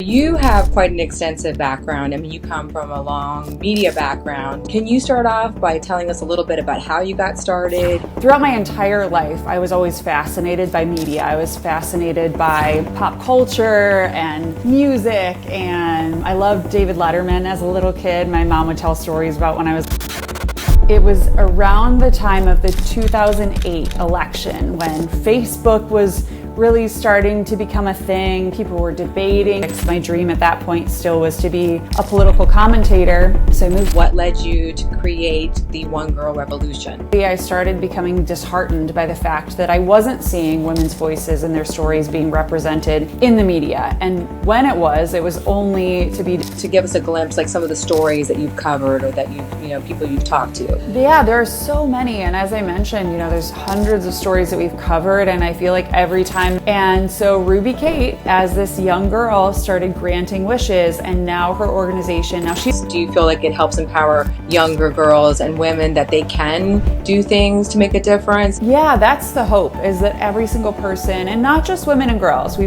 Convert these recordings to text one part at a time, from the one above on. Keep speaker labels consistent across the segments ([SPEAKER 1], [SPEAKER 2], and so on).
[SPEAKER 1] you have quite an extensive background. I mean, you come from a long media background. Can you start off by telling us a little bit about how you got started?
[SPEAKER 2] Throughout my entire life, I was always fascinated by media. I was fascinated by pop culture and music, and I loved David Letterman as a little kid. My mom would tell stories about when I was... It was around the time of the 2008 election when Facebook was really starting to become a thing. People were debating. My dream at that point still was to be a political commentator. So I moved.
[SPEAKER 1] What led you to create the One Girl Revolution?
[SPEAKER 2] I started becoming disheartened by the fact that I wasn't seeing women's voices and their stories being represented in the media. And when it was only to
[SPEAKER 1] give us a glimpse, like some of the stories that you've covered or that people you've talked to.
[SPEAKER 2] Yeah, there are so many. And as I mentioned, there's hundreds of stories that we've covered, and I feel like every time. And so Ruby Kate, as this young girl, started granting wishes, and now her organization,
[SPEAKER 1] Do you feel like it helps empower younger girls and women that they can do things to make a difference?
[SPEAKER 2] Yeah, that's the hope, is that every single person, and not just women and girls,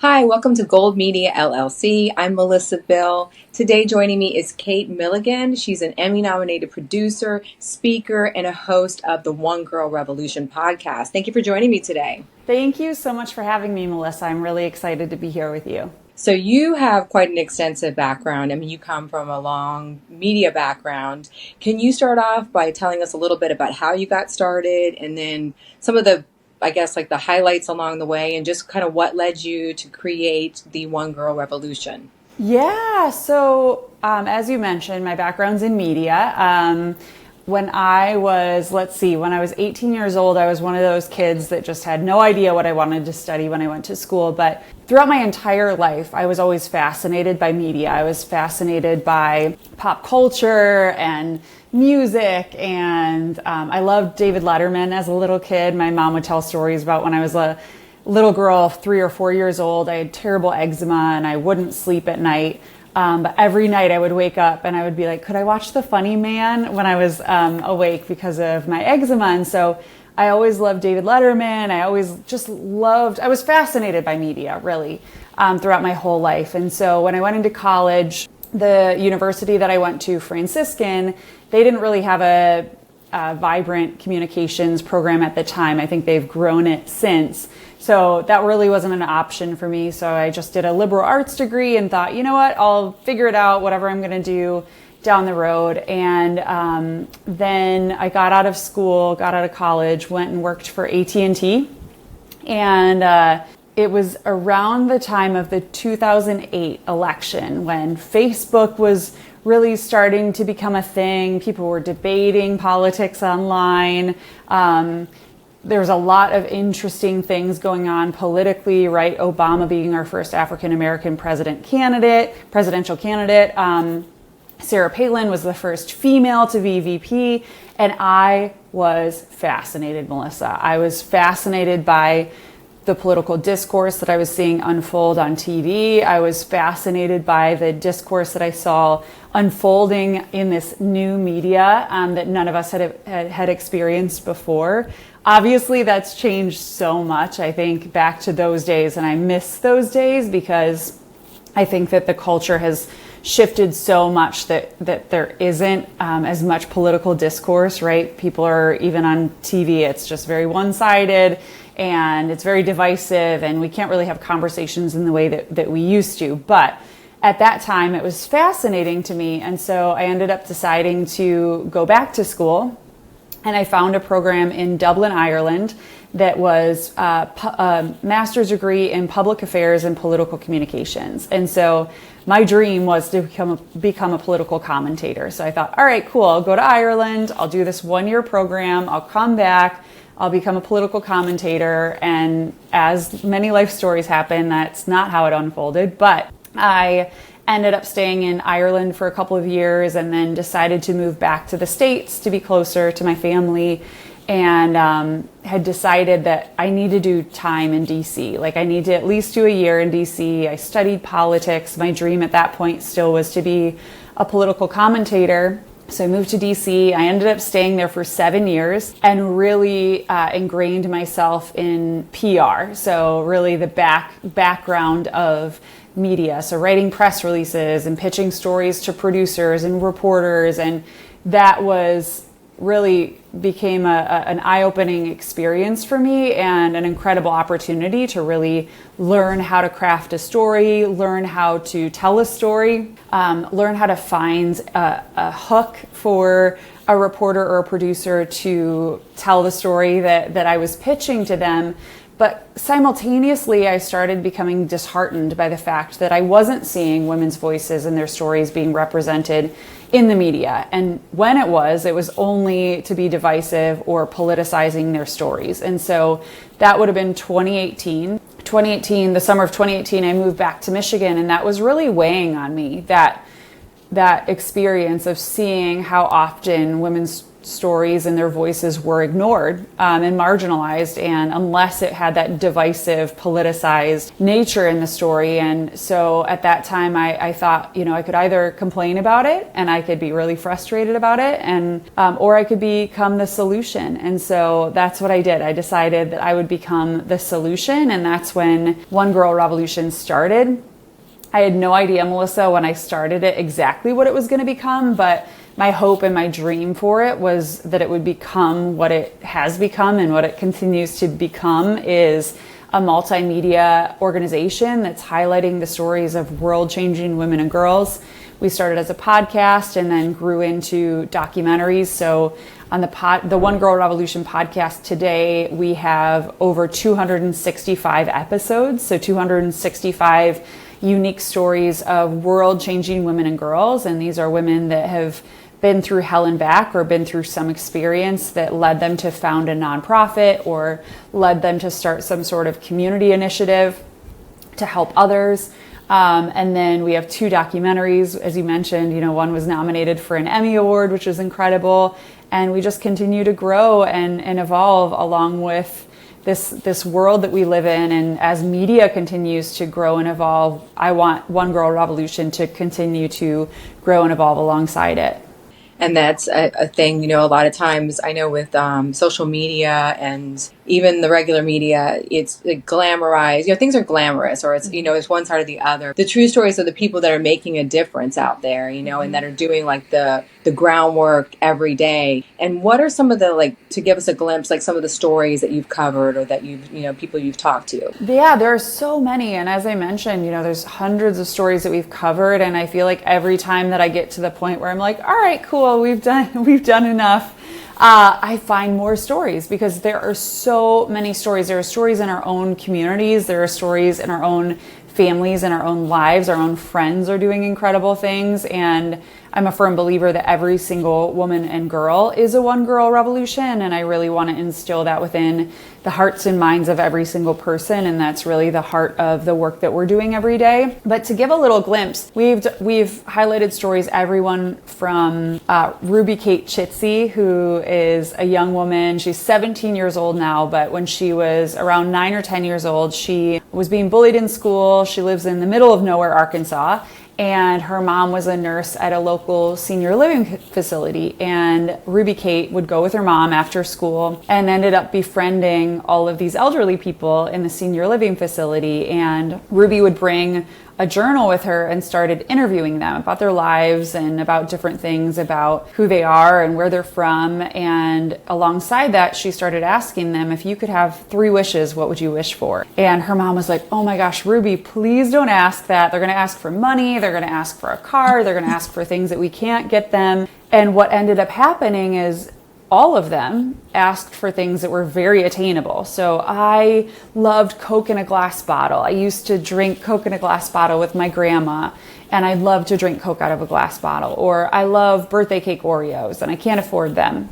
[SPEAKER 1] Hi, welcome to Gold Media LLC. I'm Melissa Bill. Today joining me is Kate Milligan. She's an Emmy-nominated producer, speaker, and a host of the One Girl Revolution podcast. Thank you for joining me today.
[SPEAKER 2] Thank you so much for having me, Melissa. I'm really excited to be here with you.
[SPEAKER 1] So you have quite an extensive background. I mean, you come from a long media background. Can you start off by telling us a little bit about how you got started, and then some of the the highlights along the way, and just kind of what led you to create the One Girl Revolution?
[SPEAKER 2] Yeah, so as you mentioned, my background's in media. When I was 18 years old, I was one of those kids that just had no idea what I wanted to study when I went to school. But throughout my entire life, I was always fascinated by media. I was fascinated by pop culture and music, and I loved David Letterman as a little kid. My mom would tell stories about when I was a little girl, 3 or 4 years old. I had terrible eczema and I wouldn't sleep at night. But every night I would wake up and I would be like, could I watch The Funny Man when I was awake because of my eczema? And so I always loved David Letterman. I was fascinated by media, really, throughout my whole life. And so when I went into college, the university that I went to, Franciscan, they didn't really have a vibrant communications program at the time. I think they've grown it since. So that really wasn't an option for me. So I just did a liberal arts degree and thought, you know what, I'll figure it out, whatever I'm going to do down the road. And then I got out of college, went and worked for AT&T. And it was around the time of the 2008 election when Facebook was really starting to become a thing. People were debating politics online. There was a lot of interesting things going on politically, right? Obama being our first African-American presidential candidate. Sarah Palin was the first female to be VP. And I was fascinated, Melissa. I was fascinated by the political discourse that I was seeing unfold on TV. I was fascinated by the discourse that I saw unfolding in this new media that none of us had experienced before. Obviously, that's changed so much. I think back to those days, and I miss those days because I think that the culture has shifted so much that there isn't as much political discourse, right? People are, even on TV, it's just very one-sided and it's very divisive, and we can't really have conversations in the way that we used to. But at that time, it was fascinating to me, and so I ended up deciding to go back to school. And I found a program in Dublin, Ireland that was a master's degree in public affairs and political communications. And so my dream was to become a political commentator. So I thought, all right, cool, I'll go to Ireland, I'll do this 1-year program, I'll come back, I'll become a political commentator. And as many life stories happen, that's not how it unfolded. But I ended up staying in Ireland for a couple of years and then decided to move back to the States to be closer to my family, and had decided that I need to do time in DC. Like, I need to at least do a year in DC. I studied politics. My dream at that point still was to be a political commentator. So I moved to DC. I ended up staying there for 7 years and really ingrained myself in PR. So really the background of media. So writing press releases and pitching stories to producers and reporters. And that was really became an eye-opening experience for me and an incredible opportunity to really learn how to craft a story, learn how to tell a story, learn how to find a hook for a reporter or a producer to tell the story that I was pitching to them. But simultaneously, I started becoming disheartened by the fact that I wasn't seeing women's voices and their stories being represented in the media. And when it was only to be divisive or politicizing their stories. And so that would have been 2018. The summer of 2018, I moved back to Michigan, and that was really weighing on me, that experience of seeing how often women's stories and their voices were ignored and marginalized, and unless it had that divisive, politicized nature in the story. And so at that time, I thought, I could either complain about it and I could be really frustrated about it, and or I could become the solution. And so that's what I did. I decided that I would become the solution, and that's when One Girl Revolution started. I had no idea, Melissa, when I started it exactly what it was going to become, but my hope and my dream for it was that it would become what it has become, and what it continues to become is a multimedia organization that's highlighting the stories of world-changing women and girls. We started as a podcast and then grew into documentaries. So on the One Girl Revolution podcast today, we have over 265 episodes, so 265 unique stories of world-changing women and girls. And these are women that have been through hell and back, or been through some experience that led them to found a nonprofit or led them to start some sort of community initiative to help others. And then we have 2 documentaries, as you mentioned. One was nominated for an Emmy Award, which is incredible. And we just continue to grow and evolve along with this world that we live in. And as media continues to grow and evolve, I want One Girl Revolution to continue to grow and evolve alongside it.
[SPEAKER 1] And that's a thing, a lot of times I know with social media and even the regular media, it's glamorized, things are glamorous, or it's one side or the other. The true stories are the people that are making a difference out there, and that are doing like the groundwork every day. And what are some of the, to give us a glimpse, some of the stories that you've covered, or that people you've talked to?
[SPEAKER 2] Yeah, there are so many. And as I mentioned, there's hundreds of stories that we've covered. And I feel like every time that I get to the point where I'm like, all right, cool, we've done enough. I find more stories, because there are so many stories. There are stories in our own communities. There are stories in our own families, in our own lives. Our own friends are doing incredible things. And I'm a firm believer that every single woman and girl is a one girl revolution. And I really want to instill that within the hearts and minds of every single person. And that's really the heart of the work that we're doing every day. But to give a little glimpse, we've highlighted stories, everyone from Ruby Kate Chitsey, who is a young woman. She's 17 years old now, but when she was around 9 or 10 years old, she was being bullied in school. She lives in the middle of nowhere, Arkansas. And her mom was a nurse at a local senior living facility. And Ruby Kate would go with her mom after school and ended up befriending all of these elderly people in the senior living facility. And Ruby would bring a journal with her and started interviewing them about their lives and about different things, about who they are and where they're from. And alongside that, she started asking them, if you could have 3 wishes, what would you wish for? And her mom was like, oh my gosh, Ruby, please don't ask that. They're going to ask for money. They're going to ask for a car. They're going to ask for things that we can't get them. And what ended up happening is all of them asked for things that were very attainable. So I loved Coke in a glass bottle. I used to drink Coke in a glass bottle with my grandma, and I love to drink Coke out of a glass bottle. Or I love birthday cake Oreos, and I can't afford them.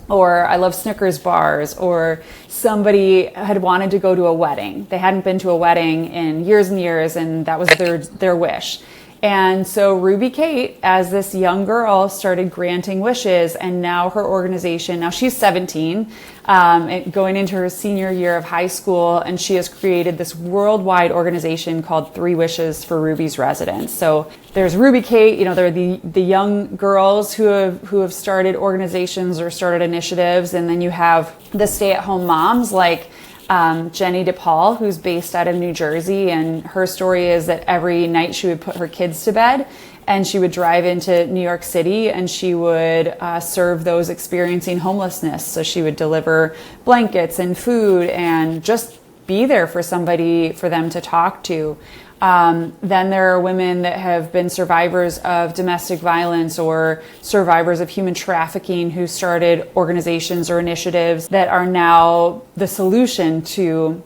[SPEAKER 2] Or I love Snickers bars. Or somebody had wanted to go to a wedding. They hadn't been to a wedding in years and years, and that was their wish. And so Ruby Kate, as this young girl, started granting wishes, and now her organization, now she's 17, going into her senior year of high school, and she has created this worldwide organization called 3 Wishes for Ruby's Residents. So there's Ruby Kate, there are the young girls who have started organizations or started initiatives, and then you have the stay-at-home moms like Jenny DePaul, who's based out of New Jersey, and her story is that every night she would put her kids to bed and she would drive into New York City and she would serve those experiencing homelessness. So she would deliver blankets and food and just be there for somebody for them to talk to. Then there are women that have been survivors of domestic violence or survivors of human trafficking who started organizations or initiatives that are now the solution to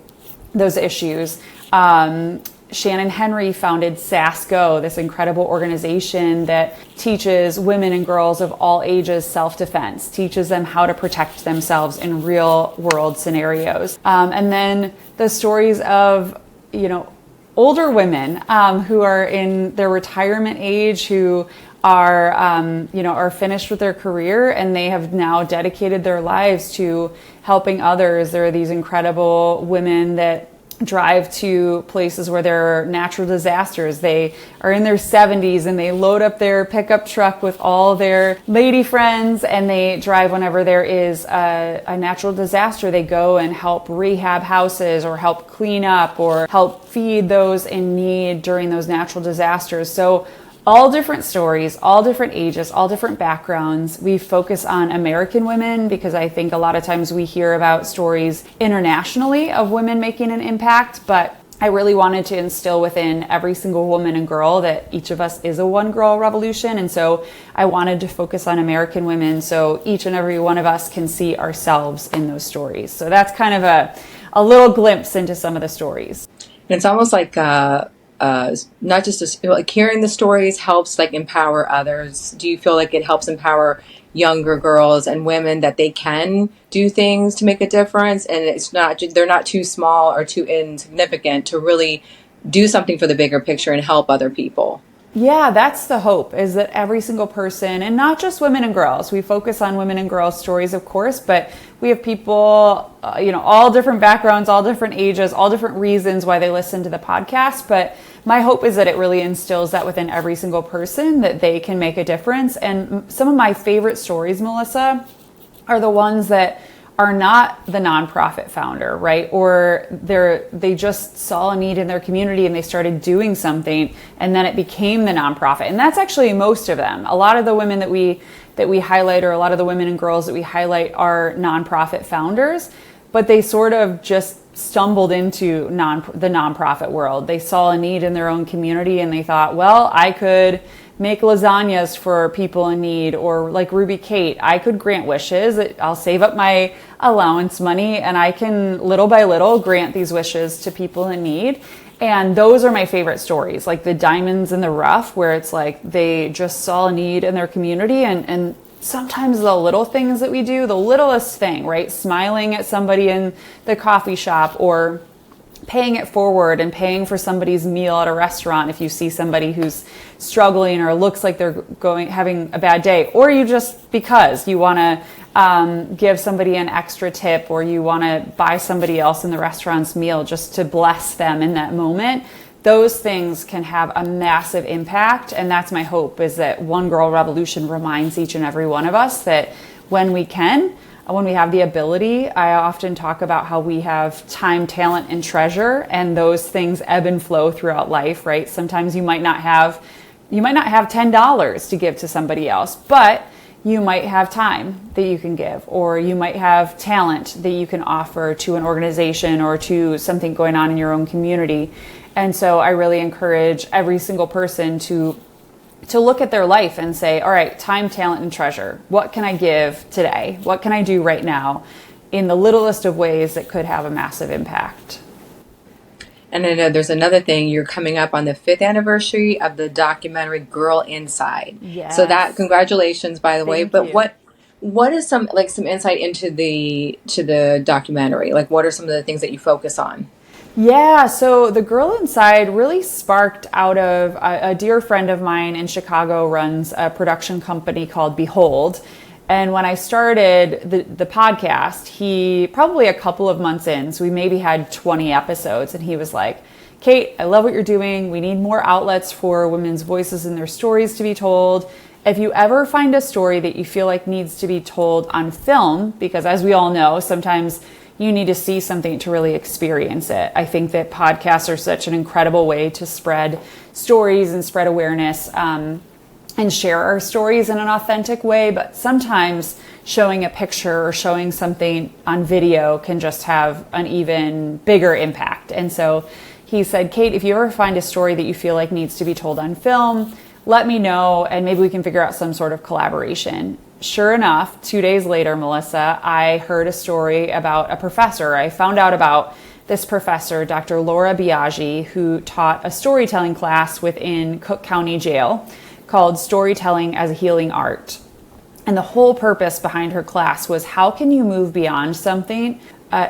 [SPEAKER 2] those issues. Shannon Henry founded SASGO, this incredible organization that teaches women and girls of all ages self-defense, teaches them how to protect themselves in real world scenarios. And then the stories of, older women who are in their retirement age, who are finished with their career, and they have now dedicated their lives to helping others. There are these incredible women that drive to places where there are natural disasters. They are in their 70s and they load up their pickup truck with all their lady friends and they drive whenever there is a natural disaster. They go and help rehab houses or help clean up or help feed those in need during those natural disasters. So all different stories, all different ages, all different backgrounds. We focus on American women because I think a lot of times we hear about stories internationally of women making an impact, but I really wanted to instill within every single woman and girl that each of us is a one girl revolution. And so I wanted to focus on American women so each and every one of us can see ourselves in those stories. So that's kind of a little glimpse into some of the stories.
[SPEAKER 1] It's almost like not just hearing the stories helps empower others. Do you feel like it helps empower younger girls and women that they can do things to make a difference, and they're not too small or too insignificant to really do something for the bigger picture and help other people?
[SPEAKER 2] Yeah, that's the hope, is that every single person, and not just women and girls, we focus on women and girls stories, of course, but we have people, all different backgrounds, all different ages, all different reasons why they listen to the podcast. But my hope is that it really instills that within every single person, that they can make a difference. And some of my favorite stories, Melissa, are the ones that are not the nonprofit founder, right? Or they just saw a need in their community and they started doing something and then it became the nonprofit. And that's actually most of them. A lot of the women that we highlight, or a lot of the women and girls that we highlight, are nonprofit founders, but they sort of just stumbled into the nonprofit world. They saw a need in their own community and they thought, well, I could make lasagnas for people in need, or like Ruby Kate, I could grant wishes. I'll save up my allowance money and I can little by little grant these wishes to people in need. And those are my favorite stories, like the diamonds in the rough, where it's like they just saw a need in their community, and sometimes the little things that we do, the littlest thing, right? Smiling at somebody in the coffee shop, or paying it forward and paying for somebody's meal at a restaurant if you see somebody who's struggling or looks like they're having a bad day, or you just because you want to give somebody an extra tip, or you want to buy somebody else in the restaurant's meal just to bless them in that moment. Those things can have a massive impact, and that's my hope, is that One Girl Revolution reminds each and every one of us that when we have the ability. I often talk about how we have time, talent, and treasure, and those things ebb and flow throughout life, right? Sometimes you might not have $10 to give to somebody else, but you might have time that you can give, or you might have talent that you can offer to an organization or to something going on in your own community. And so I really encourage every single person to look at their life and say, all right, time, talent, and treasure. What can I give today? What can I do right now in the littlest of ways that could have a massive impact?
[SPEAKER 1] And I know there's another thing. You're coming up on the 5th anniversary of the documentary Girl Inside.
[SPEAKER 2] Yes.
[SPEAKER 1] So congratulations, by the way. But
[SPEAKER 2] you.
[SPEAKER 1] what is some insight into the documentary? Like, what are some of the things that you focus on?
[SPEAKER 2] Yeah, so the Girl Inside really sparked out of a dear friend of mine in Chicago runs a production company called Behold. And when I started the podcast, he probably a couple of months in, so we maybe had 20 episodes, and he was like, Kate, I love what you're doing. We need more outlets for women's voices and their stories to be told. If you ever find a story that you feel like needs to be told on film, because as we all know, sometimes you need to see something to really experience it. I think that podcasts are such an incredible way to spread stories and spread awareness and share our stories in an authentic way. But sometimes showing a picture or showing something on video can just have an even bigger impact. And so he said, Kate, if you ever find a story that you feel like needs to be told on film, let me know and maybe we can figure out some sort of collaboration. Sure enough, 2 days later, Melissa, I heard a story about a professor. I found out about this professor, Dr. Laura Biaggi, who taught a storytelling class within Cook County Jail called Storytelling as a Healing Art. And the whole purpose behind her class was how can you move beyond something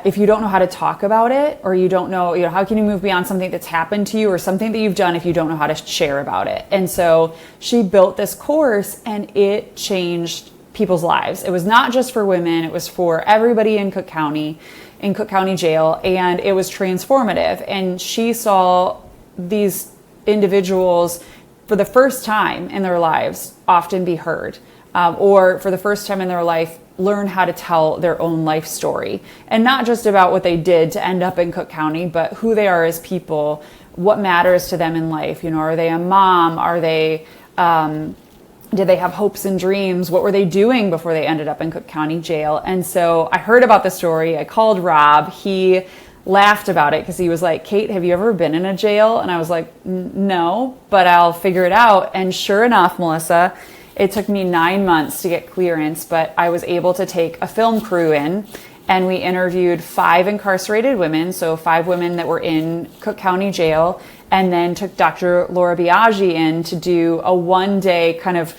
[SPEAKER 2] if you don't know how to talk about it, or you don't know, how can you move beyond something that's happened to you or something that you've done if you don't know how to share about it? And so she built this course and it changed people's lives. It was not just for women, it was for everybody in Cook County Jail, and it was transformative. And she saw these individuals for the first time in their lives often be heard, or for the first time in their life learn how to tell their own life story, and not just about what they did to end up in Cook County, but who they are as people, what matters to them in life. Are they a mom? Are they did they have hopes and dreams? What were they doing before they ended up in Cook County Jail? And so I heard about the story. I called Rob. He laughed about it because he was like, Kate, have you ever been in a jail? And I was like, no, but I'll figure it out. And sure enough, Melissa, it took me 9 months to get clearance, but I was able to take a film crew in, and we interviewed 5 incarcerated women, so 5 women that were in Cook County Jail, and then took Dr. Laura Biaggi in to do a one-day kind of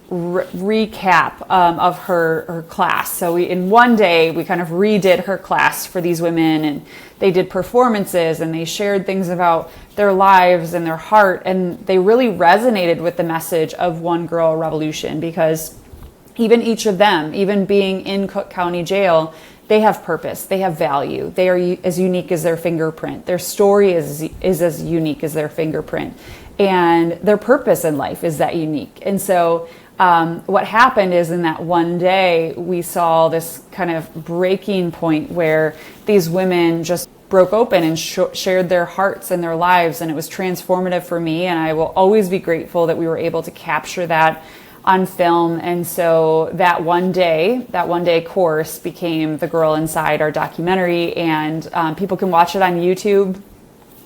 [SPEAKER 2] recap of her class. So in one day, we kind of redid her class for these women, and they did performances and they shared things about their lives and their heart, and they really resonated with the message of One Girl Revolution, because even each of them, even being in Cook County Jail, they have purpose, they have value, they are as unique as their fingerprint, their story is as unique as their fingerprint, and their purpose in life is that unique. And so what happened is in that one day, we saw this kind of breaking point where these women just broke open and shared their hearts and their lives, and it was transformative for me, and I will always be grateful that we were able to capture that on film. And so that one day course became The Girl Inside, our documentary, and people can watch it on YouTube.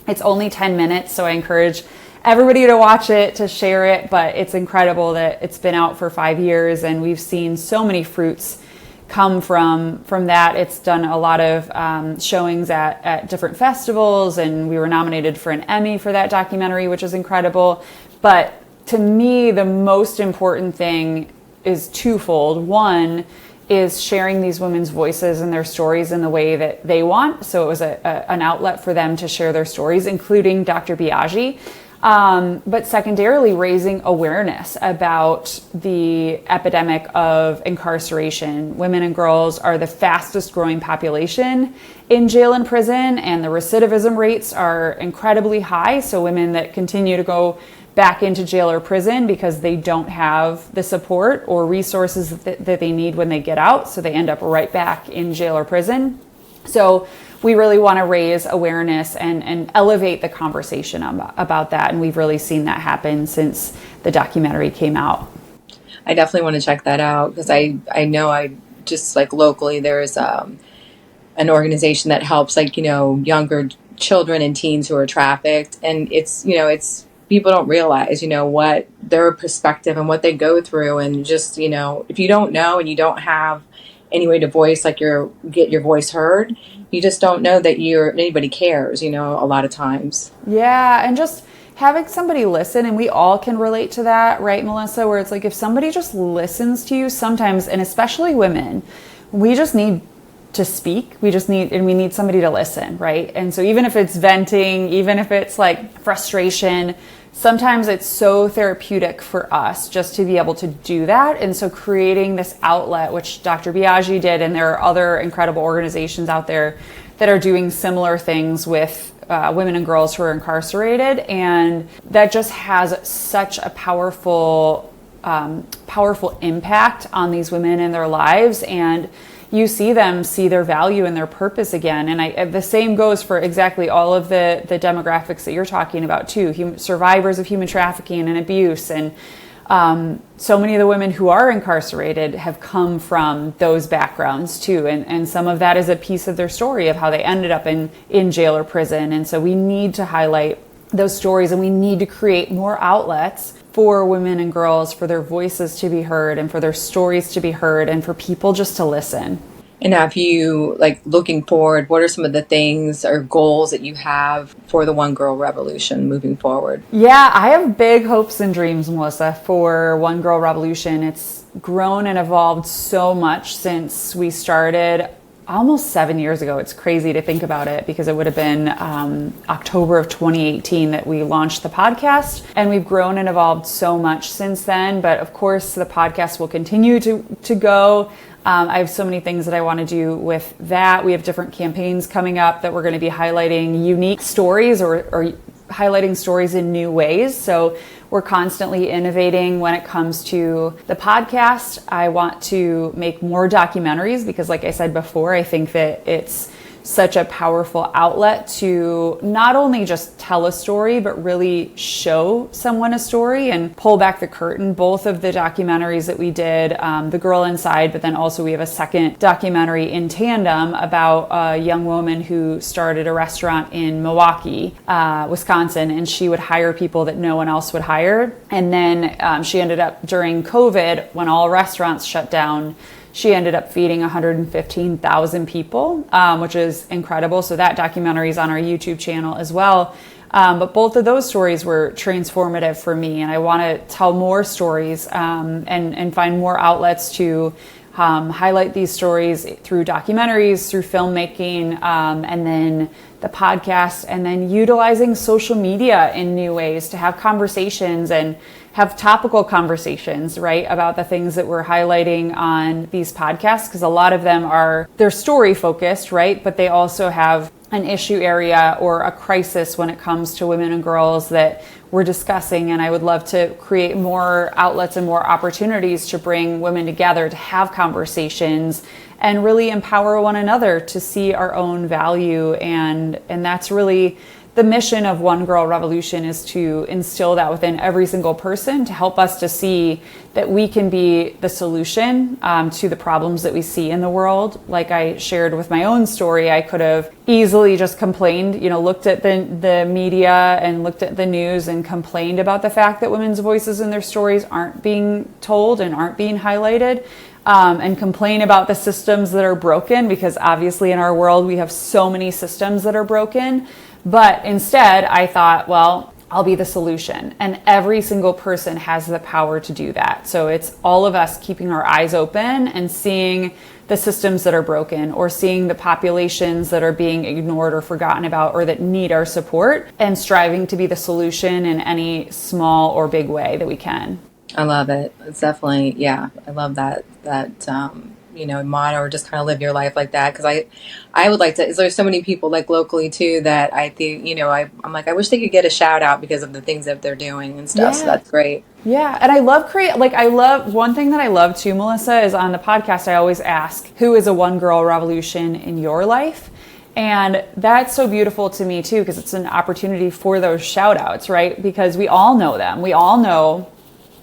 [SPEAKER 2] It's only 10 minutes, so I encourage everybody to watch it, to share it, but it's incredible that it's been out for 5 years and we've seen so many fruits come from that. It's done a lot of showings at different festivals, and we were nominated for an Emmy for that documentary, which is incredible. But to me, the most important thing is twofold. One is sharing these women's voices and their stories in the way that they want. So it was an outlet for them to share their stories, including Dr. Biaggi. But secondarily, raising awareness about the epidemic of incarceration. Women and girls are the fastest growing population in jail and prison, and the recidivism rates are incredibly high. So women that continue to go back into jail or prison because they don't have the support or resources that they need when they get out, so they end up right back in jail or prison. So we really want to raise awareness and elevate the conversation about that. And we've really seen that happen since the documentary came out.
[SPEAKER 1] I definitely want to check that out, because I know I just like locally there's an organization that helps younger children and teens who are trafficked. And it's people don't realize, what their perspective and what they go through. And just, if you don't know and you don't have any way to voice, get your voice heard, you just don't know that anybody cares, a lot of times.
[SPEAKER 2] Yeah. And just having somebody listen, and we all can relate to that, right, Melissa, where it's like, if somebody just listens to you sometimes, and especially women, we just need to speak. We need somebody to listen, right? And so even if it's venting, even if it's like frustration, sometimes it's so therapeutic for us just to be able to do that. And so creating this outlet, which Dr. Biaggi did, and there are other incredible organizations out there that are doing similar things with women and girls who are incarcerated. And that just has such a powerful impact on these women in their lives. And you see them see their value and their purpose again. And the same goes for exactly all of the demographics that you're talking about too, survivors of human trafficking and abuse. And so many of the women who are incarcerated have come from those backgrounds too. And some of that is a piece of their story of how they ended up in jail or prison. And so we need to highlight those stories, and we need to create more outlets for women and girls, for their voices to be heard and for their stories to be heard and for people just to listen.
[SPEAKER 1] And now, if you, like, looking forward, what are some of the things or goals that you have for the One Girl Revolution moving forward?
[SPEAKER 2] Yeah, I have big hopes and dreams, Melissa, for One Girl Revolution. It's grown and evolved so much since we started almost 7 years ago. It's crazy to think about it, because it would have been October of 2018 that we launched the podcast, and we've grown and evolved so much since then. But of course, the podcast will continue to go. I have so many things that I want to do with that. We have different campaigns coming up that we're going to be highlighting unique stories or highlighting stories in new ways. So we're constantly innovating when it comes to the podcast. I want to make more documentaries because, like I said before, I think that it's such a powerful outlet to not only just tell a story, but really show someone a story and pull back the curtain. Both of the documentaries that we did, The Girl Inside, but then also we have a second documentary in tandem about a young woman who started a restaurant in Milwaukee, Wisconsin, and she would hire people that no one else would hire. And then she ended up, during COVID, when all restaurants shut down, she ended up feeding 115,000 people, which is incredible. So that documentary is on our YouTube channel as well. But both of those stories were transformative for me, and I want to tell more stories and find more outlets to highlight these stories through documentaries, through filmmaking, and then the podcast, and then utilizing social media in new ways to have conversations and have topical conversations, right, about the things that we're highlighting on these podcasts, because a lot of them they're story focused, right, but they also have an issue area or a crisis when it comes to women and girls that we're discussing. And I would love to create more outlets and more opportunities to bring women together to have conversations and really empower one another to see our own value. And that's really the mission of One Girl Revolution, is to instill that within every single person to help us to see that we can be the solution to the problems that we see in the world. Like I shared with my own story, I could have easily just complained, looked at the media and looked at the news and complained about the fact that women's voices in their stories aren't being told and aren't being highlighted. And complain about the systems that are broken, because obviously in our world we have so many systems that are broken. But instead, I thought, well, I'll be the solution. And every single person has the power to do that. So it's all of us keeping our eyes open and seeing the systems that are broken, or seeing the populations that are being ignored or forgotten about, or that need our support, and striving to be the solution in any small or big way that we can.
[SPEAKER 1] I love it. It's definitely, yeah, I love that motto, or just kind of live your life like that. Because I would like to, there's so many people like locally too that I think, I'm like, I wish they could get a shout out because of the things that they're doing and stuff. Yeah. So that's great.
[SPEAKER 2] Yeah. And I love one thing that I love too, Melissa, is on the podcast, I always ask, who is a One Girl Revolution in your life? And that's so beautiful to me too, because it's an opportunity for those shout outs, right? Because we all know them. We all know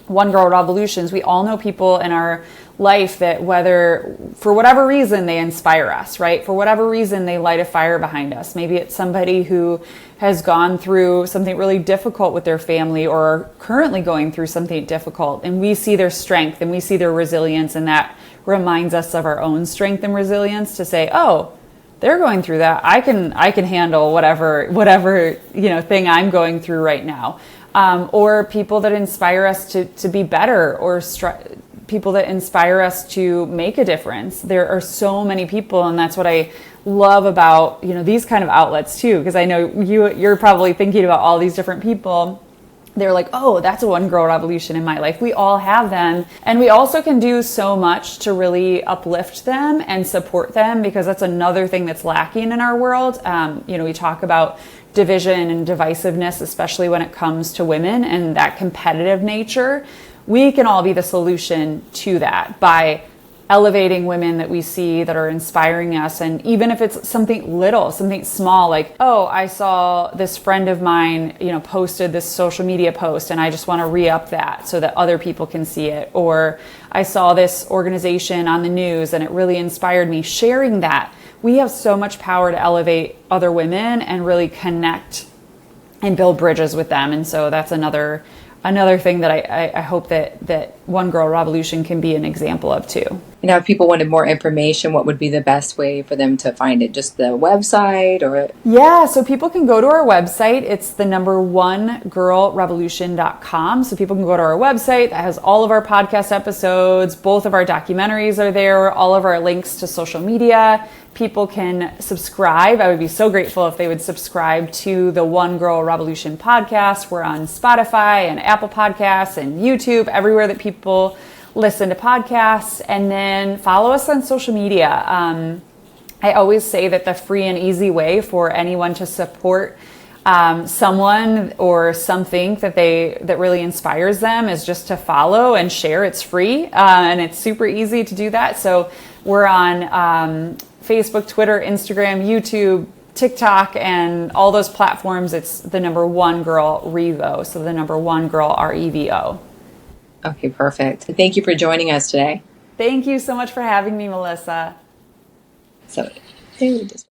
[SPEAKER 2] One Girl Revolutions. We all know people in our life that, whether for whatever reason they inspire us, right? For whatever reason they light a fire behind us. Maybe it's somebody who has gone through something really difficult with their family, or are currently going through something difficult, and we see their strength and we see their resilience, and that reminds us of our own strength and resilience to say, oh, they're going through that. I can handle whatever thing I'm going through right now. Or people that inspire us to be better, or people that inspire us to make a difference. There are so many people, and that's what I love about, these kind of outlets too, because I know you're probably thinking about all these different people. They're like, oh, that's a one girl revolution in my life. We all have them. And we also can do so much to really uplift them and support them, because that's another thing that's lacking in our world. We talk about division and divisiveness, especially when it comes to women and that competitive nature. We can all be the solution to that by elevating women that we see that are inspiring us. And even if it's something little, something small, like, oh, I saw this friend of mine, posted this social media post, and I just want to re-up that so that other people can see it. Or I saw this organization on the news and it really inspired me. Sharing that. We have so much power to elevate other women and really connect and build bridges with them. And so that's another thing that I hope that One Girl Revolution can be an example of too.
[SPEAKER 1] Now, if people wanted more information, what would be the best way for them to find it? Just the website or?
[SPEAKER 2] Yeah, so people can go to our website. It's the number onegirlrevolution.com. So people can go to our website that has all of our podcast episodes. Both of our documentaries are there, all of our links to social media. People can subscribe. I would be so grateful if they would subscribe to the One Girl Revolution podcast. We're on Spotify and Apple Podcasts and YouTube, everywhere that people listen to podcasts. And then follow us on social media. I always say that the free and easy way for anyone to support someone or something that really inspires them is just to follow and share. It's free, and it's super easy to do that. So we're on Facebook, Twitter, Instagram, YouTube, TikTok, and all those platforms. It's the number One Girl Revo. So the number One Girl REVO.
[SPEAKER 1] Okay, perfect. Thank you for joining us today.
[SPEAKER 2] Thank you so much for having me, Melissa.
[SPEAKER 1] So, just